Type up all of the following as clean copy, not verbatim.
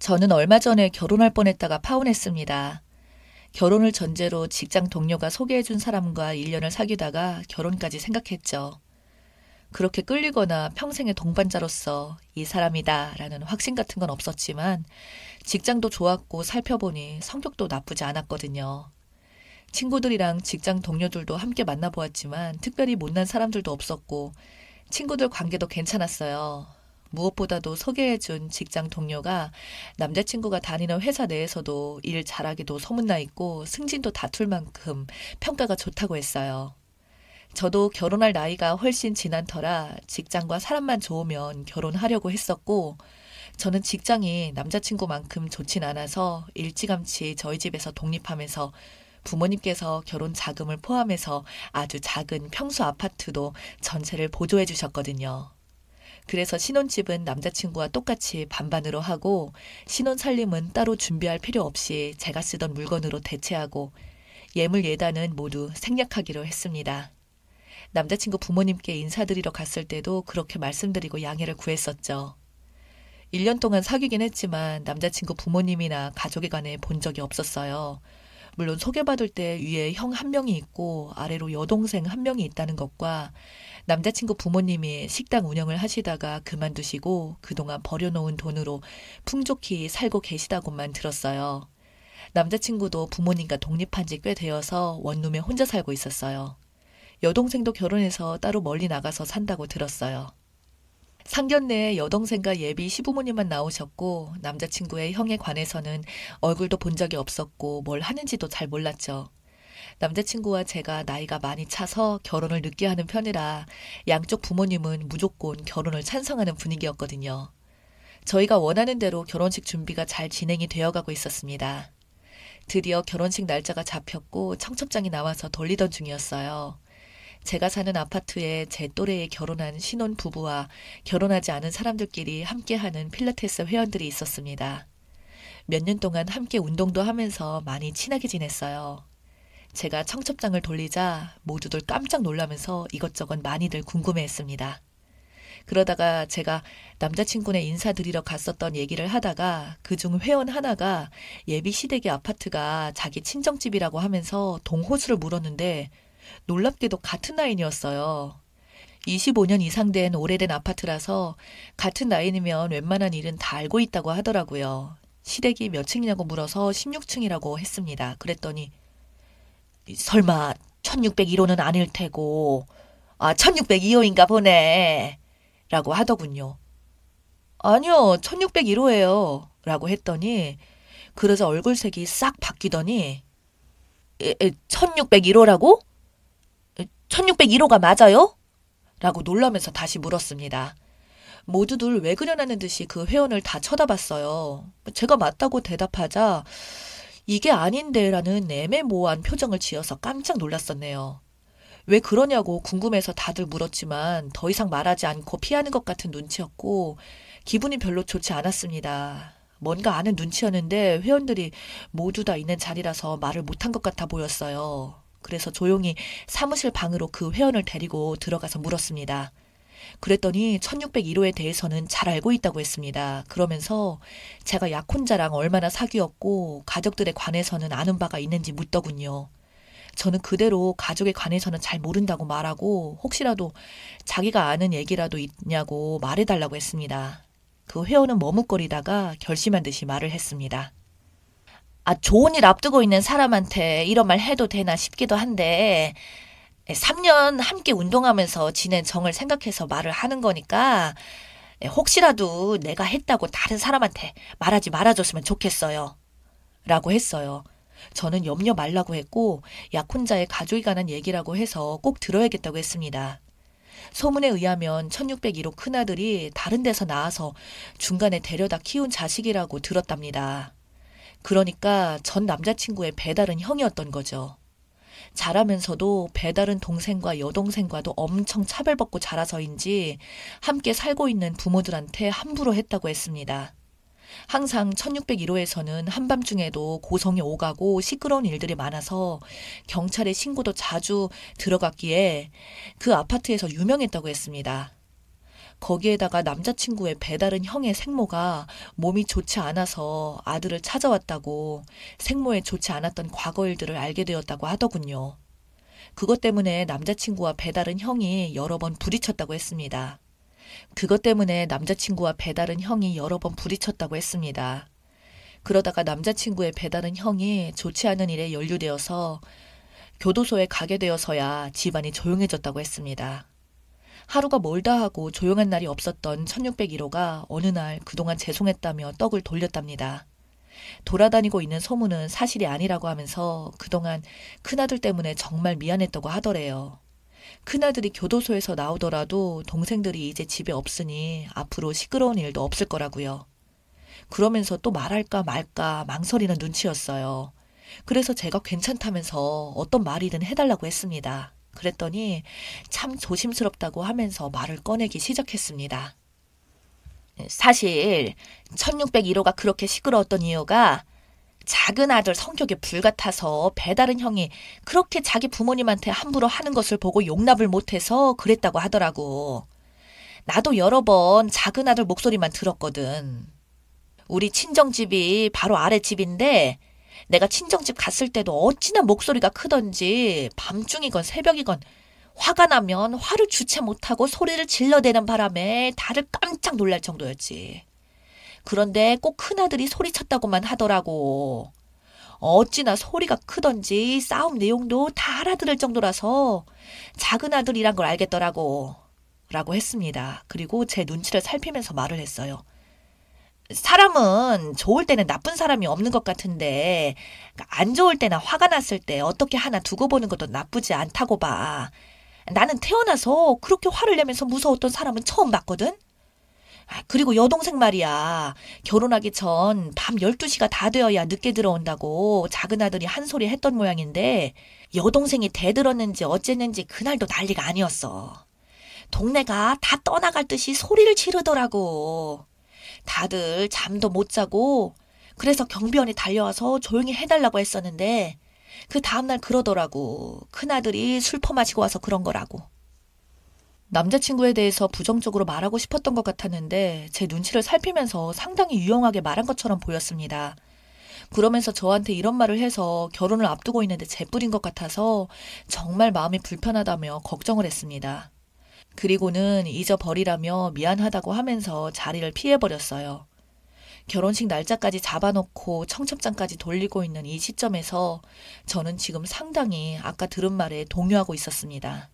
저는 얼마 전에 결혼할 뻔했다가 파혼했습니다. 결혼을 전제로 직장 동료가 소개해준 사람과 1년을 사귀다가 결혼까지 생각했죠. 그렇게 끌리거나 평생의 동반자로서 이 사람이다라는 확신 같은 건 없었지만 직장도 좋았고 살펴보니 성격도 나쁘지 않았거든요. 친구들이랑 직장 동료들도 함께 만나보았지만 특별히 못난 사람들도 없었고 친구들 관계도 괜찮았어요. 무엇보다도 소개해준 직장 동료가 남자친구가 다니는 회사 내에서도 일 잘하기도 소문나 있고 승진도 다툴 만큼 평가가 좋다고 했어요. 저도 결혼할 나이가 훨씬 지난 터라 직장과 사람만 좋으면 결혼하려고 했었고 저는 직장이 남자친구만큼 좋진 않아서 일찌감치 저희 집에서 독립하면서 부모님께서 결혼 자금을 포함해서 아주 작은 평수 아파트도 전세를 보조해 주셨거든요. 그래서 신혼집은 남자친구와 똑같이 반반으로 하고 신혼 살림은 따로 준비할 필요 없이 제가 쓰던 물건으로 대체하고 예물 예단은 모두 생략하기로 했습니다. 남자친구 부모님께 인사드리러 갔을 때도 그렇게 말씀드리고 양해를 구했었죠. 1년 동안 사귀긴 했지만 남자친구 부모님이나 가족에 관해 본 적이 없었어요. 물론 소개받을 때 위에 형 한 명이 있고 아래로 여동생 한 명이 있다는 것과 남자친구 부모님이 식당 운영을 하시다가 그만두시고 그동안 버려놓은 돈으로 풍족히 살고 계시다고만 들었어요. 남자친구도 부모님과 독립한 지 꽤 되어서 원룸에 혼자 살고 있었어요. 여동생도 결혼해서 따로 멀리 나가서 산다고 들었어요. 상견례에 여동생과 예비 시부모님만 나오셨고 남자친구의 형에 관해서는 얼굴도 본 적이 없었고 뭘 하는지도 잘 몰랐죠. 남자친구와 제가 나이가 많이 차서 결혼을 늦게 하는 편이라 양쪽 부모님은 무조건 결혼을 찬성하는 분위기였거든요. 저희가 원하는 대로 결혼식 준비가 잘 진행이 되어가고 있었습니다. 드디어 결혼식 날짜가 잡혔고 청첩장이 나와서 돌리던 중이었어요. 제가 사는 아파트에 제 또래에 결혼한 신혼 부부와 결혼하지 않은 사람들끼리 함께하는 필라테스 회원들이 있었습니다. 몇 년 동안 함께 운동도 하면서 많이 친하게 지냈어요. 제가 청첩장을 돌리자 모두들 깜짝 놀라면서 이것저것 많이들 궁금해했습니다. 그러다가 제가 남자친구네 인사드리러 갔었던 얘기를 하다가 그중 회원 하나가 예비 시댁의 아파트가 자기 친정집이라고 하면서 동호수를 물었는데 놀랍게도 같은 라인이었어요. 25년 이상 된 오래된 아파트라서 같은 라인이면 웬만한 일은 다 알고 있다고 하더라고요. 시댁이 몇 층이냐고 물어서 16층이라고 했습니다. 그랬더니 설마 1601호는 아닐 테고 1602호인가 보네 라고 하더군요. 아니요 1601호예요 라고 했더니 그러자 얼굴색이 싹 바뀌더니 1601호라고? 1601호가 맞아요? 라고 놀라면서 다시 물었습니다. 모두들 왜 그러냐는 듯이 그 회원을 다 쳐다봤어요. 제가 맞다고 대답하자 이게 아닌데 라는 애매모호한 표정을 지어서 깜짝 놀랐었네요. 왜 그러냐고 궁금해서 다들 물었지만 더 이상 말하지 않고 피하는 것 같은 눈치였고 기분이 별로 좋지 않았습니다. 뭔가 아는 눈치였는데 회원들이 모두 다 있는 자리라서 말을 못한 것 같아 보였어요. 그래서 조용히 사무실 방으로 그 회원을 데리고 들어가서 물었습니다. 그랬더니 1601호에 대해서는 잘 알고 있다고 했습니다. 그러면서 제가 약혼자랑 얼마나 사귀었고 가족들에 관해서는 아는 바가 있는지 묻더군요. 저는 그대로 가족에 관해서는 잘 모른다고 말하고 혹시라도 자기가 아는 얘기라도 있냐고 말해달라고 했습니다. 그 회원은 머뭇거리다가 결심한 듯이 말을 했습니다. 좋은 일 앞두고 있는 사람한테 이런 말 해도 되나 싶기도 한데 3년 함께 운동하면서 지낸 정을 생각해서 말을 하는 거니까 혹시라도 내가 했다고 다른 사람한테 말하지 말아줬으면 좋겠어요. 라고 했어요. 저는 염려 말라고 했고 약혼자의 가족에 관한 얘기라고 해서 꼭 들어야겠다고 했습니다. 소문에 의하면 1601호 큰아들이 다른 데서 나와서 중간에 데려다 키운 자식이라고 들었답니다. 그러니까 전 남자친구의 배다른 형이었던 거죠. 자라면서도 배다른 동생과 여동생과도 엄청 차별받고 자라서인지 함께 살고 있는 부모들한테 함부로 했다고 했습니다. 항상 1601호에서는 한밤중에도 고성이 오가고 시끄러운 일들이 많아서 경찰에 신고도 자주 들어갔기에 그 아파트에서 유명했다고 했습니다. 거기에다가 남자친구의 배다른 형의 생모가 몸이 좋지 않아서 아들을 찾아왔다고 생모의 좋지 않았던 과거 일들을 알게 되었다고 하더군요. 그것 때문에 남자친구와 배다른 형이 여러 번 부딪혔다고 했습니다. 그러다가 남자친구의 배다른 형이 좋지 않은 일에 연루되어서 교도소에 가게 되어서야 집안이 조용해졌다고 했습니다. 하루가 멀다 하고 조용한 날이 없었던 1601호가 어느 날 그동안 죄송했다며 떡을 돌렸답니다. 돌아다니고 있는 소문은 사실이 아니라고 하면서 그동안 큰아들 때문에 정말 미안했다고 하더래요. 큰아들이 교도소에서 나오더라도 동생들이 이제 집에 없으니 앞으로 시끄러운 일도 없을 거라고요. 그러면서 또 말할까 말까 망설이는 눈치였어요. 그래서 제가 괜찮다면서 어떤 말이든 해달라고 했습니다. 그랬더니 참 조심스럽다고 하면서 말을 꺼내기 시작했습니다. 사실 1601호가 그렇게 시끄러웠던 이유가 작은 아들 성격이 불같아서 배다른 형이 그렇게 자기 부모님한테 함부로 하는 것을 보고 용납을 못해서 그랬다고 하더라고. 나도 여러 번 작은 아들 목소리만 들었거든. 우리 친정집이 바로 아랫집인데 내가 친정집 갔을 때도 어찌나 목소리가 크던지 밤중이건 새벽이건 화가 나면 화를 주체 못하고 소리를 질러대는 바람에 다들 깜짝 놀랄 정도였지. 그런데 꼭 큰아들이 소리쳤다고만 하더라고. 어찌나 소리가 크던지 싸움 내용도 다 알아들을 정도라서 작은 아들이란 걸 알겠더라고. 라고 했습니다. 그리고 제 눈치를 살피면서 말을 했어요. 사람은 좋을 때는 나쁜 사람이 없는 것 같은데 안 좋을 때나 화가 났을 때 어떻게 하나 두고 보는 것도 나쁘지 않다고 봐. 나는 태어나서 그렇게 화를 내면서 무서웠던 사람은 처음 봤거든. 그리고 여동생 말이야. 결혼하기 전 밤 12시가 다 되어야 늦게 들어온다고 작은 아들이 한 소리 했던 모양인데 여동생이 대들었는지 어쨌는지 그날도 난리가 아니었어. 동네가 다 떠나갈 듯이 소리를 지르더라고. 다들 잠도 못 자고 그래서 경비원이 달려와서 조용히 해달라고 했었는데 그 다음날 그러더라고. 큰아들이 술 퍼마시고 와서 그런 거라고. 남자친구에 대해서 부정적으로 말하고 싶었던 것 같았는데 제 눈치를 살피면서 상당히 유용하게 말한 것처럼 보였습니다. 그러면서 저한테 이런 말을 해서 결혼을 앞두고 있는데 재뿌린 것 같아서 정말 마음이 불편하다며 걱정을 했습니다. 그리고는 잊어버리라며 미안하다고 하면서 자리를 피해버렸어요. 결혼식 날짜까지 잡아놓고 청첩장까지 돌리고 있는 이 시점에서 저는 지금 상당히 아까 들은 말에 동요하고 있었습니다.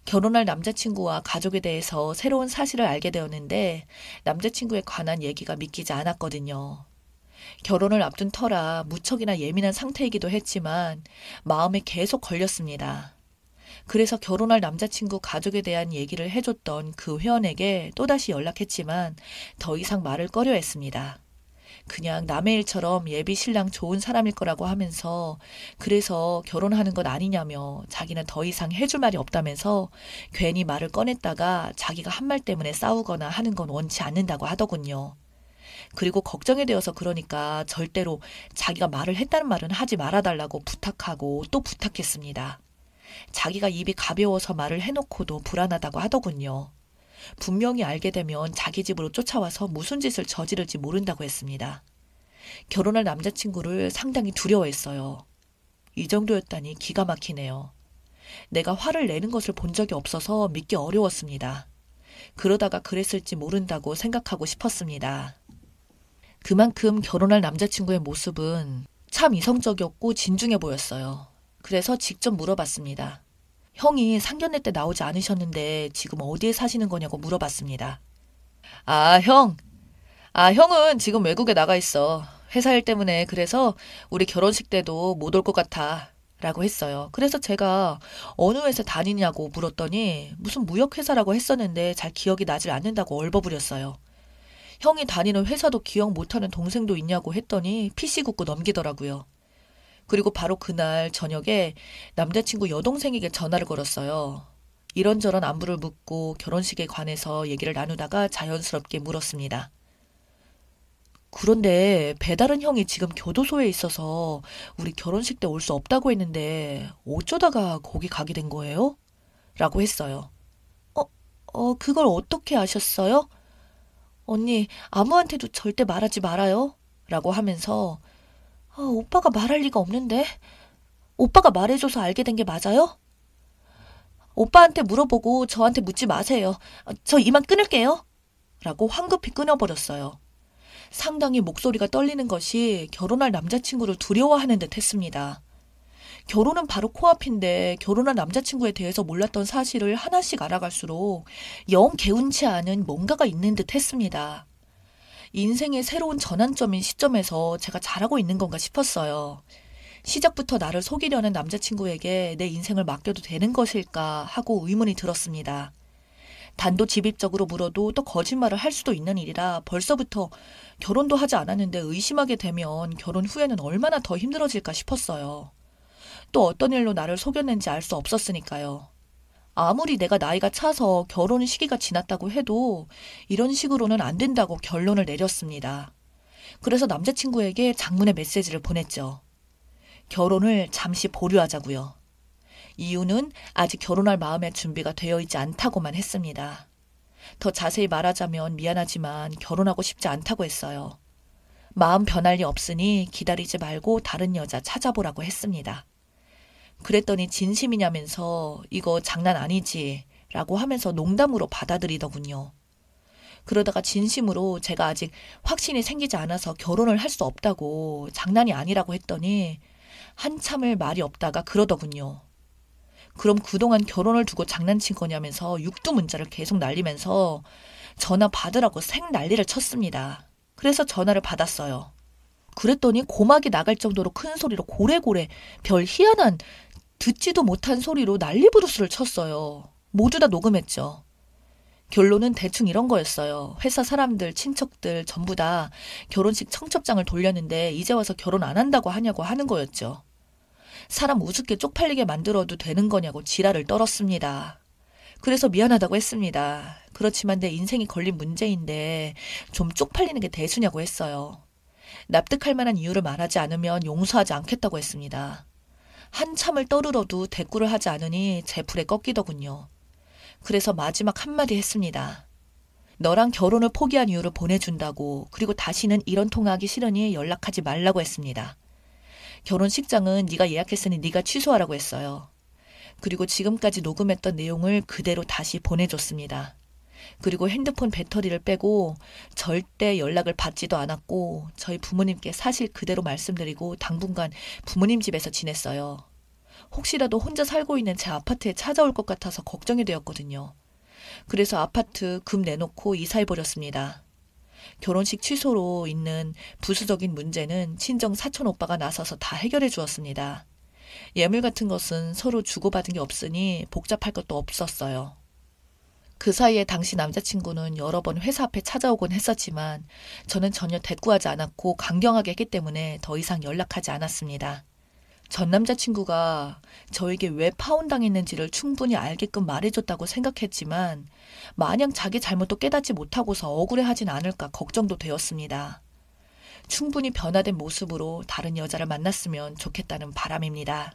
결혼할 남자친구와 가족에 대해서 새로운 사실을 알게 되었는데 남자친구에 관한 얘기가 믿기지 않았거든요. 결혼을 앞둔 터라 무척이나 예민한 상태이기도 했지만 마음에 계속 걸렸습니다. 그래서 결혼할 남자친구 가족에 대한 얘기를 해줬던 그 회원에게 또다시 연락했지만 더 이상 말을 꺼려했습니다. 그냥 남의 일처럼 예비 신랑 좋은 사람일 거라고 하면서 그래서 결혼하는 것 아니냐며 자기는 더 이상 해줄 말이 없다면서 괜히 말을 꺼냈다가 자기가 한 말 때문에 싸우거나 하는 건 원치 않는다고 하더군요. 그리고 걱정이 되어서 그러니까 절대로 자기가 말을 했다는 말은 하지 말아달라고 부탁하고 또 부탁했습니다. 자기가 입이 가벼워서 말을 해놓고도 불안하다고 하더군요. 분명히 알게 되면 자기 집으로 쫓아와서 무슨 짓을 저지를지 모른다고 했습니다. 결혼할 남자친구를 상당히 두려워했어요. 이 정도였다니 기가 막히네요. 내가 화를 내는 것을 본 적이 없어서 믿기 어려웠습니다. 그러다가 그랬을지 모른다고 생각하고 싶었습니다. 그만큼 결혼할 남자친구의 모습은 참 이성적이었고 진중해 보였어요. 그래서 직접 물어봤습니다. 형이 상견례 때 나오지 않으셨는데 지금 어디에 사시는 거냐고 물어봤습니다. 형은 지금 외국에 나가 있어. 회사 일 때문에 그래서 우리 결혼식 때도 못 올 것 같아. 라고 했어요. 그래서 제가 어느 회사 다니냐고 물었더니 무슨 무역회사라고 했었는데 잘 기억이 나질 않는다고 얼버무렸어요. 형이 다니는 회사도 기억 못하는 동생도 있냐고 했더니 PC 굽고 넘기더라고요. 그리고 바로 그날 저녁에 남자친구 여동생에게 전화를 걸었어요. 이런저런 안부를 묻고 결혼식에 관해서 얘기를 나누다가 자연스럽게 물었습니다. 그런데 배다른 형이 지금 교도소에 있어서 우리 결혼식 때 올 수 없다고 했는데 어쩌다가 거기 가게 된 거예요? 라고 했어요. 그걸 어떻게 아셨어요? 언니, 아무한테도 절대 말하지 말아요. 라고 하면서, 오빠가 말할 리가 없는데? 오빠가 말해줘서 알게 된 게 맞아요? 오빠한테 물어보고 저한테 묻지 마세요. 저 이만 끊을게요. 라고 황급히 끊어버렸어요. 상당히 목소리가 떨리는 것이 결혼할 남자친구를 두려워하는 듯 했습니다. 결혼은 바로 코앞인데 결혼한 남자친구에 대해서 몰랐던 사실을 하나씩 알아갈수록 영 개운치 않은 뭔가가 있는 듯 했습니다. 인생의 새로운 전환점인 시점에서 제가 잘하고 있는 건가 싶었어요. 시작부터 나를 속이려는 남자친구에게 내 인생을 맡겨도 되는 것일까 하고 의문이 들었습니다. 단도직입적으로 물어도 또 거짓말을 할 수도 있는 일이라 벌써부터 결혼도 하지 않았는데 의심하게 되면 결혼 후에는 얼마나 더 힘들어질까 싶었어요. 또 어떤 일로 나를 속였는지 알 수 없었으니까요. 아무리 내가 나이가 차서 결혼 시기가 지났다고 해도 이런 식으로는 안 된다고 결론을 내렸습니다. 그래서 남자친구에게 장문의 메시지를 보냈죠. 결혼을 잠시 보류하자고요. 이유는 아직 결혼할 마음의 준비가 되어 있지 않다고만 했습니다. 더 자세히 말하자면 미안하지만 결혼하고 싶지 않다고 했어요. 마음 변할 리 없으니 기다리지 말고 다른 여자 찾아보라고 했습니다. 그랬더니 진심이냐면서 이거 장난 아니지 라고 하면서 농담으로 받아들이더군요. 그러다가 진심으로 제가 아직 확신이 생기지 않아서 결혼을 할 수 없다고 장난이 아니라고 했더니 한참을 말이 없다가 그러더군요. 그럼 그동안 결혼을 두고 장난친 거냐면서 육두문자를 계속 날리면서 전화 받으라고 생 난리를 쳤습니다. 그래서 전화를 받았어요. 그랬더니 고막이 나갈 정도로 큰 소리로 고래고래 별 희한한 듣지도 못한 소리로 난리부르스를 쳤어요. 모두 다 녹음했죠. 결론은 대충 이런 거였어요. 회사 사람들, 친척들 전부 다 결혼식 청첩장을 돌렸는데 이제 와서 결혼 안 한다고 하냐고 하는 거였죠. 사람 우습게 쪽팔리게 만들어도 되는 거냐고 지랄을 떨었습니다. 그래서 미안하다고 했습니다. 그렇지만 내 인생이 걸린 문제인데 좀 쪽팔리는 게 대수냐고 했어요. 납득할 만한 이유를 말하지 않으면 용서하지 않겠다고 했습니다. 한참을 떠들어도 대꾸를 하지 않으니 제 풀에 꺾이더군요. 그래서 마지막 한마디 했습니다. 너랑 결혼을 포기한 이유를 보내준다고, 그리고 다시는 이런 통화하기 싫으니 연락하지 말라고 했습니다. 결혼식장은 네가 예약했으니 네가 취소하라고 했어요. 그리고 지금까지 녹음했던 내용을 그대로 다시 보내줬습니다. 그리고 핸드폰 배터리를 빼고 절대 연락을 받지도 않았고 저희 부모님께 사실 그대로 말씀드리고 당분간 부모님 집에서 지냈어요. 혹시라도 혼자 살고 있는 제 아파트에 찾아올 것 같아서 걱정이 되었거든요. 그래서 아파트 금 내놓고 이사해버렸습니다. 결혼식 취소로 있는 부수적인 문제는 친정 사촌 오빠가 나서서 다 해결해 주었습니다. 예물 같은 것은 서로 주고받은 게 없으니 복잡할 것도 없었어요. 그 사이에 당시 남자친구는 여러 번 회사 앞에 찾아오곤 했었지만 저는 전혀 대꾸하지 않았고 강경하게 했기 때문에 더 이상 연락하지 않았습니다. 전 남자친구가 저에게 왜 파혼당했는지를 충분히 알게끔 말해줬다고 생각했지만 마냥 자기 잘못도 깨닫지 못하고서 억울해하진 않을까 걱정도 되었습니다. 충분히 변화된 모습으로 다른 여자를 만났으면 좋겠다는 바람입니다.